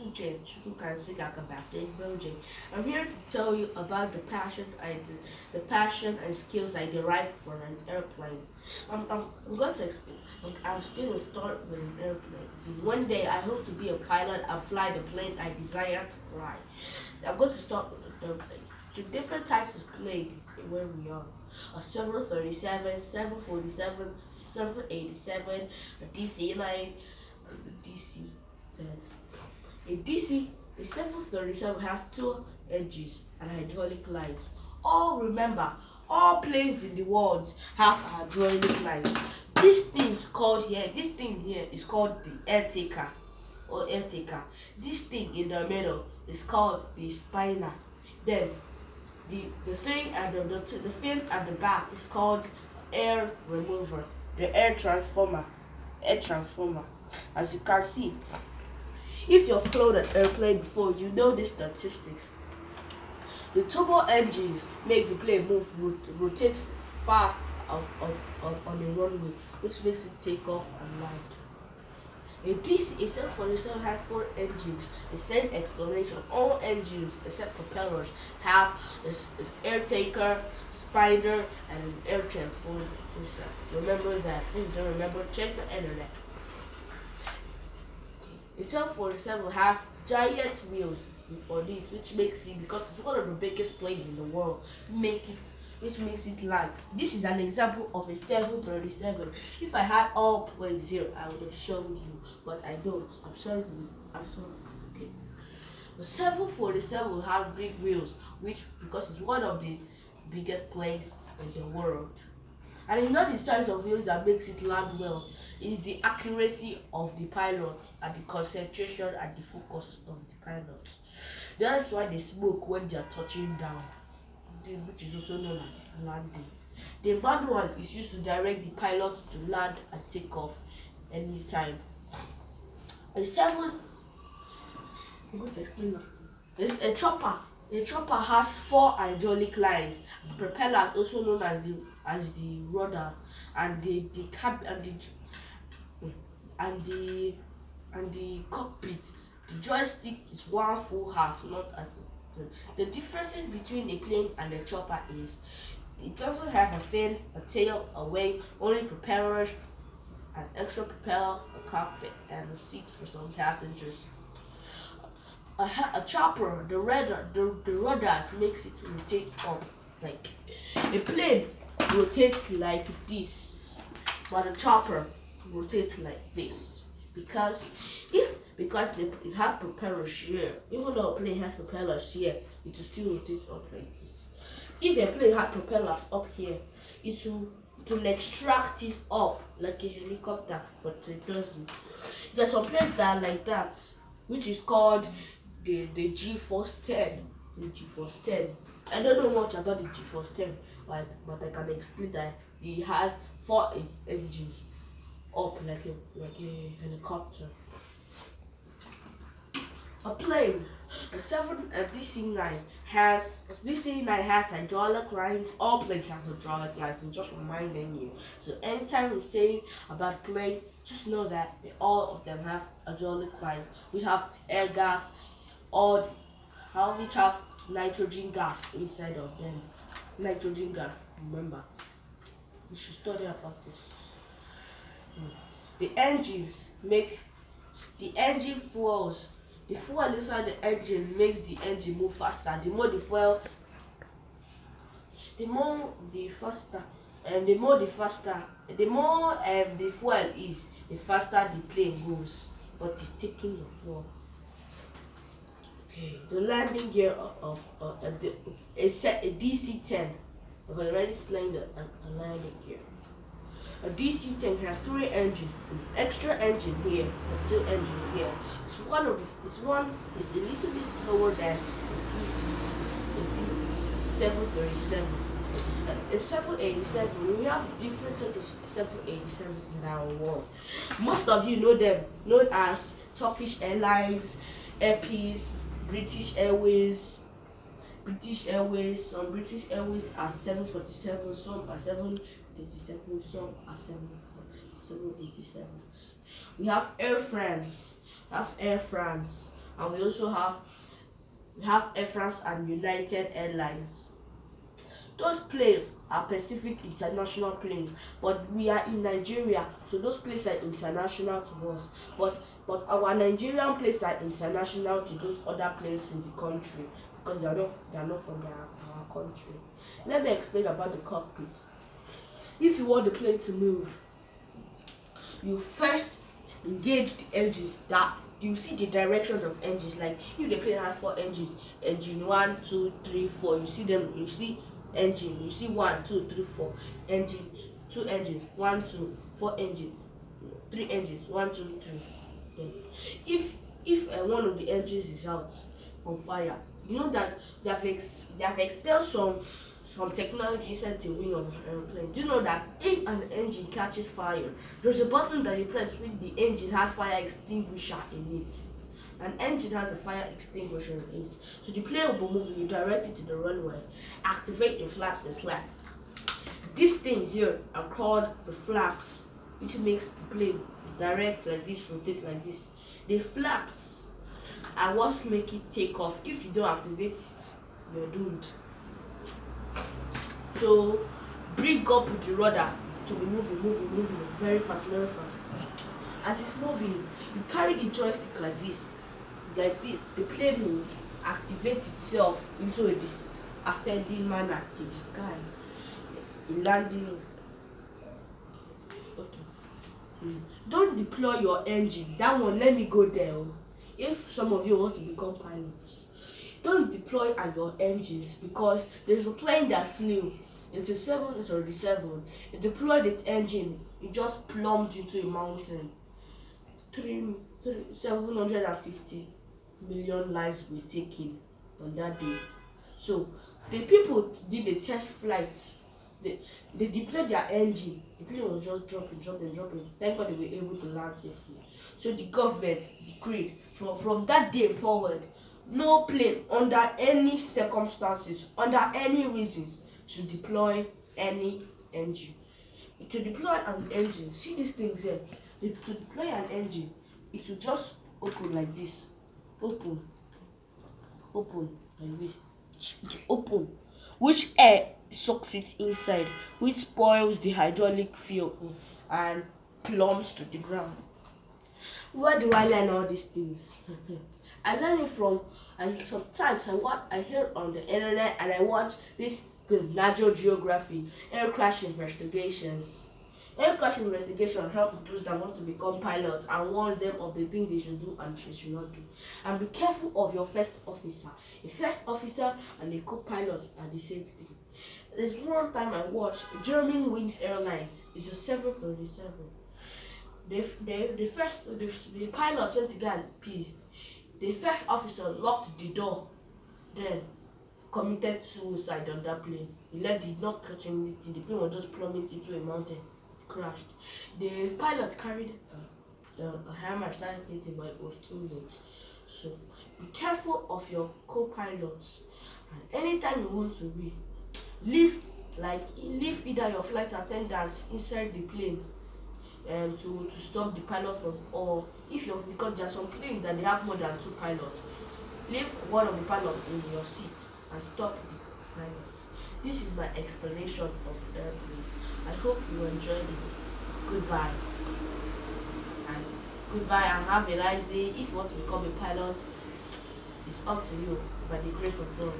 2 Change, who can sing Akabase Belgium. I'm here to tell you about the passion and skills I derive from an airplane. I'm going to explain. I'm going to start with an airplane. One day I hope to be a pilot and fly the plane I desire to fly. I'm going to start with the airplanes. The different types of planes where we are. A 737, 747, 787, a DC-9, a DC-10. A 737 has two engines and hydraulic lines. Remember, all planes in the world have hydraulic lines. This thing here is called the air taker or air taker. This thing in the middle is called the spinner. Then the thing at the fin at the back is called air remover, the air transformer. As you can see, if you've flown an airplane before, you know these statistics. The turbo engines make the plane rotate fast on the runway, which makes it take off and land. A 747 has 4 engines. The same explanation. All engines except propellers have an air taker, spinner, and an air transformer. Remember that. If you don't remember, check the internet. The 747 has giant wheels on it, which makes it, because it's one of the biggest planes in the world, which makes it land. This is an example of a 737. If I had all planes here, I would have shown you, but I don't. I'm sorry. Okay. The 747 has big wheels, which because it's one of the biggest planes in the world. And it's not the size of wheels that makes it land well, it's the accuracy of the pilot and the concentration and the focus of the pilot. That's why they smoke when they are touching down, which is also known as landing. The manual is used to direct the pilot to land and take off anytime. I'm going to explain that. It's a chopper. A chopper has 4 hydraulic lines. The propeller, also known as the rudder, and the cockpit. The joystick is one full half, not as the differences between a plane and a chopper is it doesn't have a fin, a tail, a wing, only propellers, an extra propeller, a cockpit, and a seat for some passengers. A chopper, the rudders makes it rotate up. Like a plane rotates like this, but a chopper rotates like this because it has propellers here. Even though a plane has propellers here, it will still rotate up like this. If a plane had propellers up here, it will extract it up like a helicopter, but it doesn't. There's some planes that are like that, which is called the G-Force 10. The G-Force 10. I don't know much about the G-Force 10, but I can explain that it has 4 engines up like a helicopter. A plane, a DC-9 has hydraulic lines. All planes has hydraulic lines. I'm just reminding you. So anytime I'm saying about plane, just know that all of them have hydraulic lines. We have air gas, which have nitrogen gas inside of them. Nitrogen gas. Remember, you should study about this. The engine fuels. The fuel inside the engine makes the engine move faster. The more the fuel is, the faster the plane goes. But it's taking the fuel. Okay, the landing gear of a DC-10. I've already explained a landing gear. A DC-10 has 3 engines, an extra engine here, and 2 engines here. It's a little bit slower than a 737. A 787, we have different sets of 787s in our world. Most of you know them, known as Turkish Airlines, Air Peace, British Airways. Some British Airways are 747, some are 737, some are 787s. We have Air France. and we have Air France and United Airlines. Those planes are Pacific international planes, but we are in Nigeria, so those planes are international to us. But our Nigerian planes are international to those other planes in the country because they are not from our country. Let me explain about the cockpit. If you want the plane to move, you first engage the engines. That you see the directions of engines. Like if the plane has 4 engines, engine 1, 2, 3, 4. You see them. You see engine. You see 1, 2, 3, 4. Engine 2 engines. 1, 2, 4 engine. 3 engines. 1, 2, 3. Then if one of the engines is out on fire, you know that they have expelled some technology inside the wing of an airplane. Do you know that if an engine catches fire, there's a button that you press when the engine has fire extinguisher in it? An engine has a fire extinguisher in it. So the plane will be moving, you direct it to the runway, activate the flaps and slats. These things here are called the flaps, which makes the plane direct like this, rotate like this. The flaps are what make it take off. If you don't activate it, you're doomed. So bring up with the rudder to be moving very fast, very fast. As it's moving, you carry the joystick like this. The plane will activate itself into a ascending manner to the sky. Landing. Okay. Don't deploy your engine. That one, let me go there. If some of you want to become pilots, don't deploy your engines because there's a plane that flew. It's a 737. It deployed its engine. It just plumbed into a mountain. 750 million lives were taken on that day. So the people did a test flight. They deployed their engine. The plane was just dropping. Thank God they were able to land safely. So the government decreed from that day forward, no plane under any circumstances, under any reasons, should deploy any engine. To deploy an engine, see these things here. To deploy an engine, it will just open like this. Open like this. It open, which air sucks it inside, which spoils the hydraulic fuel and plumbs to the ground. Where do I learn all these things? I learn it from, and sometimes I hear on the internet, and I watch this National Geography air crash investigations. Air crash investigation helps those that want to become pilots and warn them of the things they should do and they should not do. And be careful of your first officer. A first officer and a co-pilot are the same thing. There's one time I watched Germanwings Airlines. It's a 737. The pilot went to go and pee. The first officer locked the door, then committed suicide on that plane. He did not catch anything. The plane was just plummeting into a mountain, crashed. The pilot carried a hammer, started hitting, but it was too late. So be careful of your co-pilots. And anytime you want to leave either your flight attendants inside the plane to stop the pilot from, or because there are some planes that they have more than 2 pilots, leave one of the pilots in your seat and stop the pilots. This is my explanation of airplanes. I hope you enjoyed it. Goodbye and have a nice day. If you want to become a pilot, it's up to you by the grace of God.